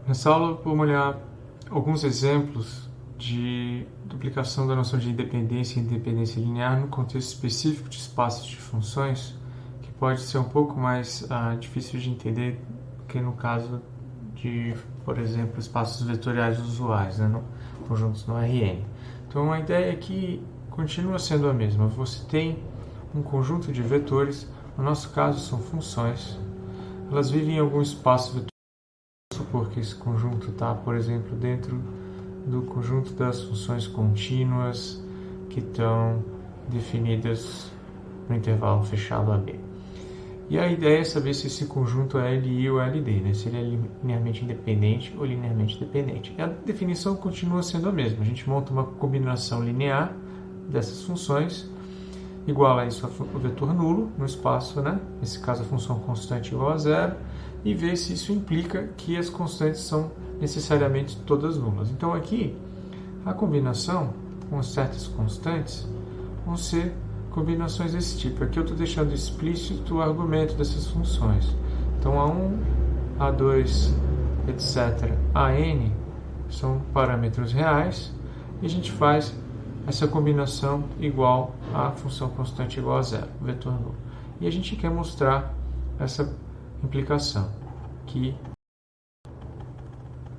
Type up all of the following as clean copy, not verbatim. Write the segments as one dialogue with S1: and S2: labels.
S1: Nessa aula vamos olhar alguns exemplos de duplicação da noção de independência e independência linear no contexto específico de espaços de funções, que pode ser um pouco mais difícil de entender que no caso de, por exemplo, espaços vetoriais usuais, né, conjuntos no Rn. Então a ideia aqui continua sendo a mesma. Você tem um conjunto de vetores, no nosso caso são funções, elas vivem em algum espaço vetorial. Vamos supor que esse conjunto está, por exemplo, dentro do conjunto das funções contínuas que estão definidas no intervalo fechado AB. E a ideia é saber se esse conjunto é LI ou LD, né? Se ele é linearmente independente ou linearmente dependente. E a definição continua sendo a mesma. A gente monta uma combinação linear dessas funções, igual a isso o vetor nulo no espaço, né? Nesse caso a função constante igual a zero, e ver se isso implica que as constantes são necessariamente todas nulas. Então aqui, a combinação com certas constantes vão ser combinações desse tipo. Aqui eu estou deixando explícito o argumento dessas funções. Então A1, A2, etc. AN são parâmetros reais e a gente faz essa combinação igual à função constante igual a zero, vetor nulo. E a gente quer mostrar essa implicação, que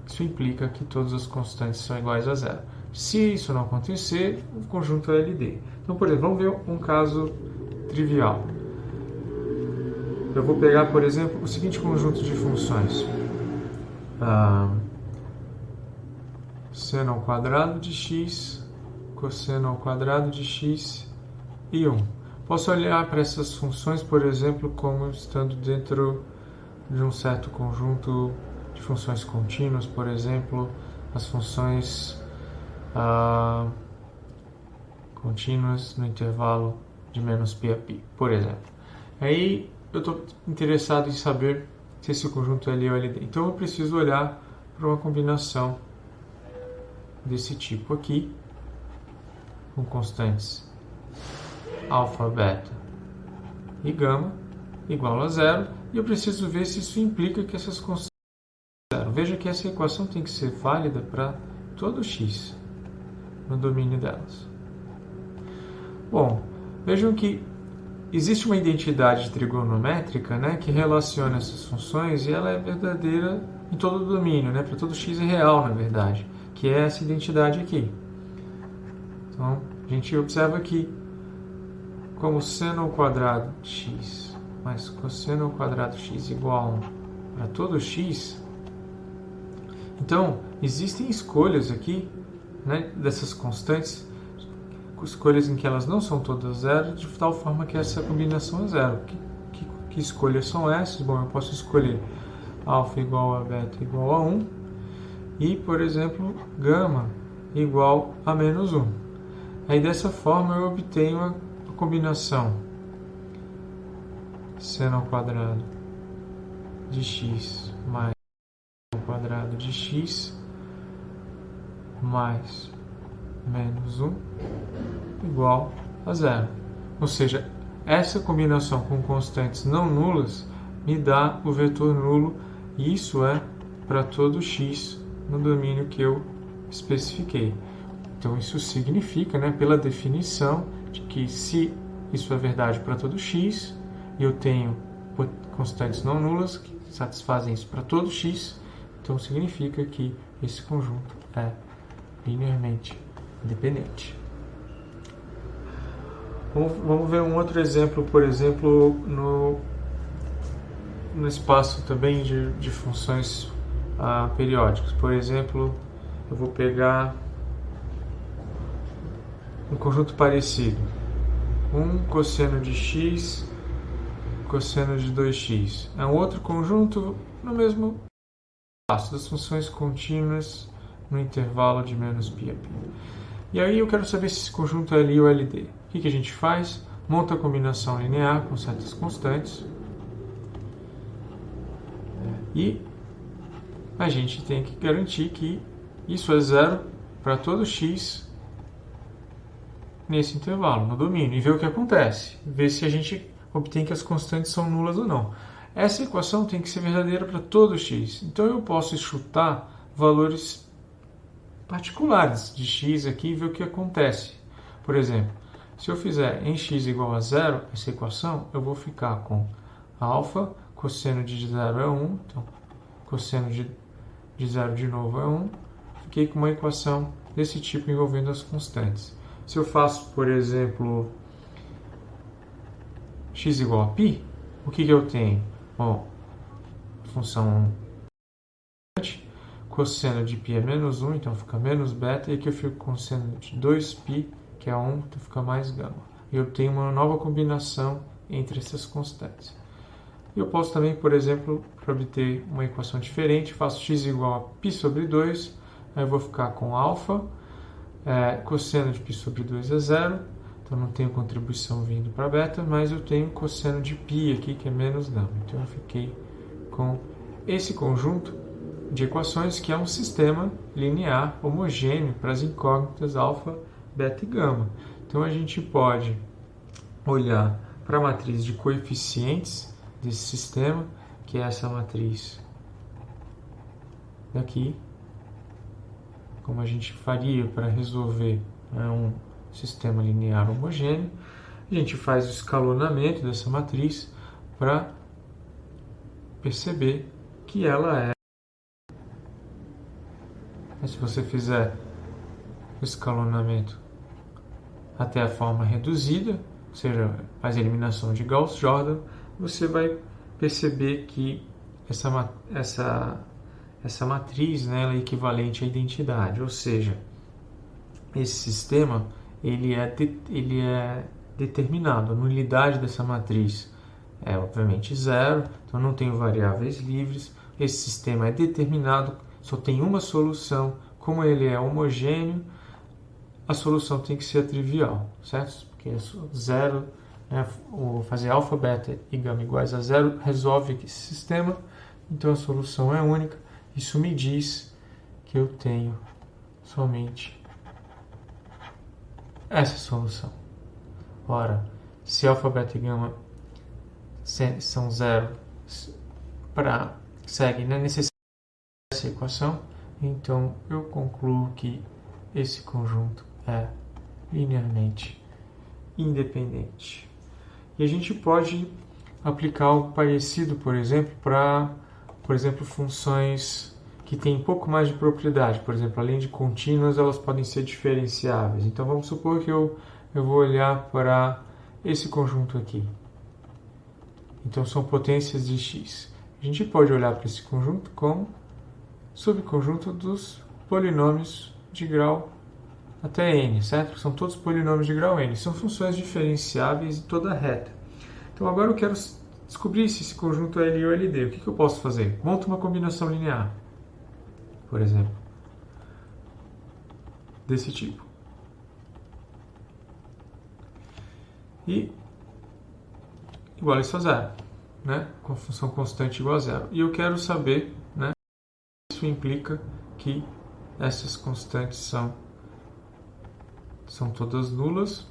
S1: isso implica que todas as constantes são iguais a zero. Se isso não acontecer, o conjunto é LD. Então, por exemplo, vamos ver um caso trivial. Eu vou pegar, por exemplo, o seguinte conjunto de funções. Seno ao quadrado de x, cosseno ao quadrado de x e 1. Posso olhar para essas funções, por exemplo, como estando dentro de um certo conjunto de funções contínuas, por exemplo, as funções contínuas no intervalo de menos π a π, por exemplo. Aí eu estou interessado em saber se esse conjunto é LI ou LD. Então eu preciso olhar para uma combinação desse tipo aqui, com constantes alfa, beta e gama igual a zero, e eu preciso ver se isso implica que essas constantes são zero. Veja que essa equação tem que ser válida para todo x no domínio delas. Bom, vejam que existe uma identidade trigonométrica, né, que relaciona essas funções e ela é verdadeira em todo o domínio, né, para todo x é real, na verdade, que é essa identidade aqui. Então, a gente observa que como seno ao quadrado de x mais cosseno ao quadrado de x igual a 1 para todo x, então existem escolhas aqui, né, dessas constantes, escolhas em que elas não são todas zero, de tal forma que essa combinação é zero. Que escolhas são essas? Bom, eu posso escolher alfa igual a beta igual a 1 e, por exemplo, gama igual a menos 1. Aí dessa forma eu obtenho a combinação seno ao quadrado de x mais ao quadrado de x mais menos 1 igual a zero. Ou seja, essa combinação com constantes não nulas me dá o vetor nulo, e isso é para todo x no domínio que eu especifiquei. Então isso significa, né, pela definição, de que se isso é verdade para todo x, e eu tenho constantes não nulas que satisfazem isso para todo x, então significa que esse conjunto é linearmente independente. Vamos ver um outro exemplo, por exemplo, no espaço também de funções periódicas. Por exemplo, eu vou pegar um conjunto parecido. Cosseno de x, cosseno de 2x. É um outro conjunto no mesmo espaço das funções contínuas no intervalo de menos π a π. E aí eu quero saber se esse conjunto é LI ou LD. O que a gente faz? Monta a combinação linear com certas constantes. E a gente tem que garantir que isso é zero para todo x nesse intervalo, no domínio. E ver o que acontece. Ver se a gente obtém que as constantes são nulas ou não. essa equação tem que ser verdadeira para todo x. Então eu posso chutar valores particulares de x aqui e ver o que acontece. Por exemplo, se eu fizer em x igual a 0 essa equação, eu vou ficar com alfa, cosseno de 0 é 1, então cosseno de 0 de novo é 1. Fiquei com uma equação desse tipo envolvendo as constantes. Se eu faço, por exemplo, x igual a π, o que eu tenho? Bom, função cosseno de π é menos 1, então fica menos beta, e aqui eu fico com cosseno de 2π, que é 1, então fica mais gama. E eu tenho uma nova combinação entre essas constantes. E eu posso também, por exemplo, para obter uma equação diferente, faço x igual a π sobre 2, aí eu vou ficar com alfa, cosseno de π sobre 2 é 0, então não tenho contribuição vindo para beta, mas eu tenho cosseno de π aqui, que é menos gama. Então eu fiquei com esse conjunto de equações que é um sistema linear homogêneo para as incógnitas alfa, beta e gama. Então a gente pode olhar para a matriz de coeficientes desse sistema, que é essa matriz daqui, como a gente faria para resolver um sistema linear homogêneo. A gente faz o escalonamento dessa matriz para perceber que ela é. Se você fizer o escalonamento até a forma reduzida, ou seja, faz a eliminação de Gauss-Jordan, você vai perceber que essa matriz, né, ela é equivalente à identidade, ou seja, esse sistema ele é determinado. A nulidade dessa matriz é obviamente zero, então não tenho variáveis livres. Esse sistema é determinado, só tem uma solução. Como ele é homogêneo, a solução tem que ser trivial, certo? Porque zero, né, fazer alfa, beta e gama iguais a zero resolve esse sistema, então a solução é única. Isso me diz que eu tenho somente essa solução. Ora, se alfa, beta e gama são zero, segue na necessidade dessa equação, então eu concluo que esse conjunto é linearmente independente. E a gente pode aplicar algo parecido, por exemplo, para, funções que têm um pouco mais de propriedade. Por exemplo, além de contínuas, elas podem ser diferenciáveis. Então vamos supor que eu vou olhar para esse conjunto aqui. Então são potências de x. A gente pode olhar para esse conjunto como subconjunto dos polinômios de grau até n, certo? São todos polinômios de grau n. São funções diferenciáveis em toda reta. Então agora eu quero descobrir se esse conjunto é L ou LD. O que eu posso fazer? Monto uma combinação linear, por exemplo, desse tipo. E igual isso a zero, né? Com a função constante igual a zero. E eu quero saber, né, se isso implica que essas constantes são todas nulas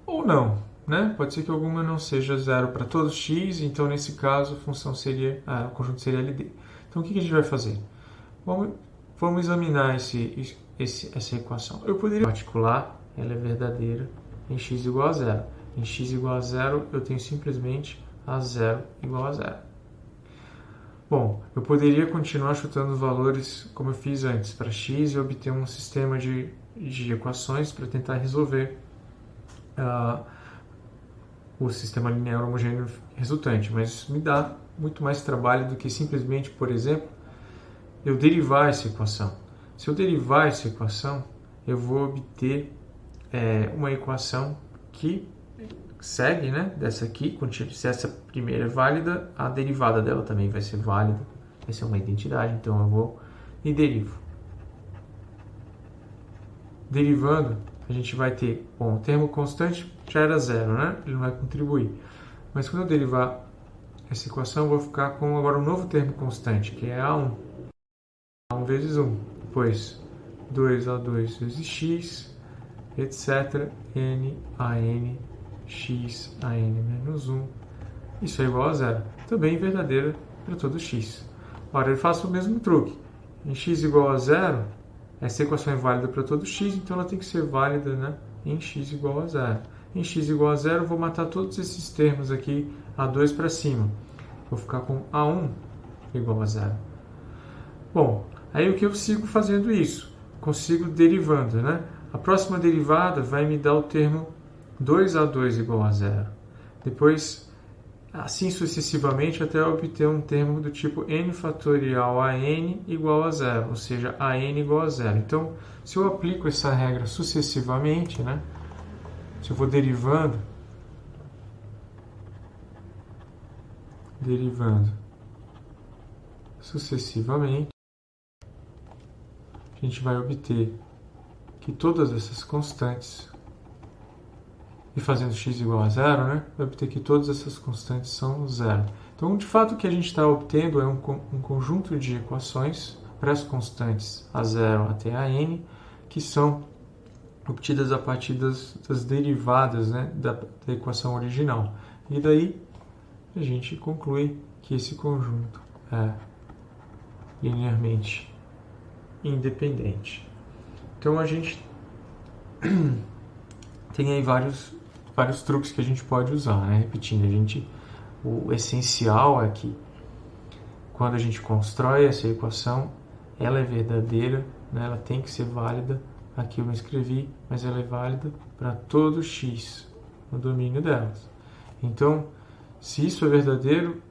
S1: ou não, né? Pode ser que alguma não seja zero para todos x, então nesse caso a função seria, o conjunto seria LD. Então o que a gente vai fazer? Vamos examinar essa equação. Eu poderia particular, ela é verdadeira em x igual a zero. Em x igual a zero eu tenho simplesmente a zero igual a zero. Bom, eu poderia continuar chutando valores como eu fiz antes para x e obter um sistema de equações para tentar resolver o sistema linear homogêneo resultante, mas isso me dá muito mais trabalho do que simplesmente, por exemplo, eu derivar essa equação. Se eu derivar essa equação, eu vou obter uma equação que segue, né, dessa aqui. Se essa primeira é válida, a derivada dela também vai ser válida, vai ser uma identidade, então eu vou e derivo. Derivando, a gente vai ter, bom, o termo constante já era zero, né? Ele não vai contribuir. Mas quando eu derivar essa equação, eu vou ficar com agora um novo termo constante, que é A1. A1 vezes 1. Depois 2A2 vezes x, etc. N a n, x a n menos 1, isso é igual a zero. Também verdadeira para todo x. Agora eu faço o mesmo truque. Em x igual a zero, essa equação é válida para todo x, então ela tem que ser válida, né, em x igual a zero. Em x igual a zero, eu vou matar todos esses termos aqui, A2 para cima. Vou ficar com A1 igual a zero. Bom, aí o que eu sigo fazendo isso? Consigo derivando, né? A próxima derivada vai me dar o termo 2A2 igual a zero. Depois, assim sucessivamente, até eu obter um termo do tipo n fatorial a n igual a zero, ou seja, a n igual a zero. Então, se eu aplico essa regra sucessivamente, né? Se eu vou derivando sucessivamente, a gente vai obter que todas essas constantes, e fazendo x igual a zero, né, vai obter que todas essas constantes são zero. Então, de fato, o que a gente está obtendo é um conjunto de equações para as constantes a0 até a n, que são obtidas a partir das derivadas, né, da equação original. E daí a gente conclui que esse conjunto é linearmente independente. Então a gente tem aí vários truques que a gente pode usar, né? Repetindo, o essencial é que quando a gente constrói essa equação, ela é verdadeira, né? Ela tem que ser válida. Aqui eu não escrevi, mas ela é válida para todo x no domínio delas. Então, se isso é verdadeiro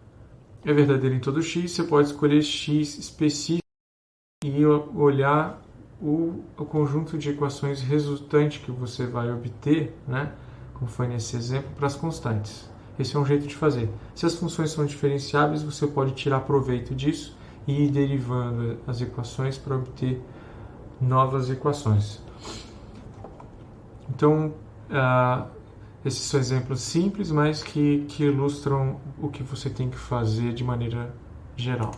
S1: em todo x, você pode escolher x específico e olhar o conjunto de equações resultante que você vai obter, né, como foi nesse exemplo, para as constantes. Esse é um jeito de fazer. Se as funções são diferenciáveis, você pode tirar proveito disso e ir derivando as equações para obter novas equações. Então, esses são exemplos simples, mas que ilustram o que você tem que fazer de maneira geral.